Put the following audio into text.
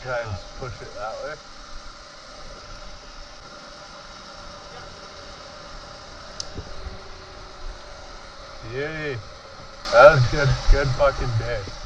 Try and push it that way. Yay! That was good fucking day.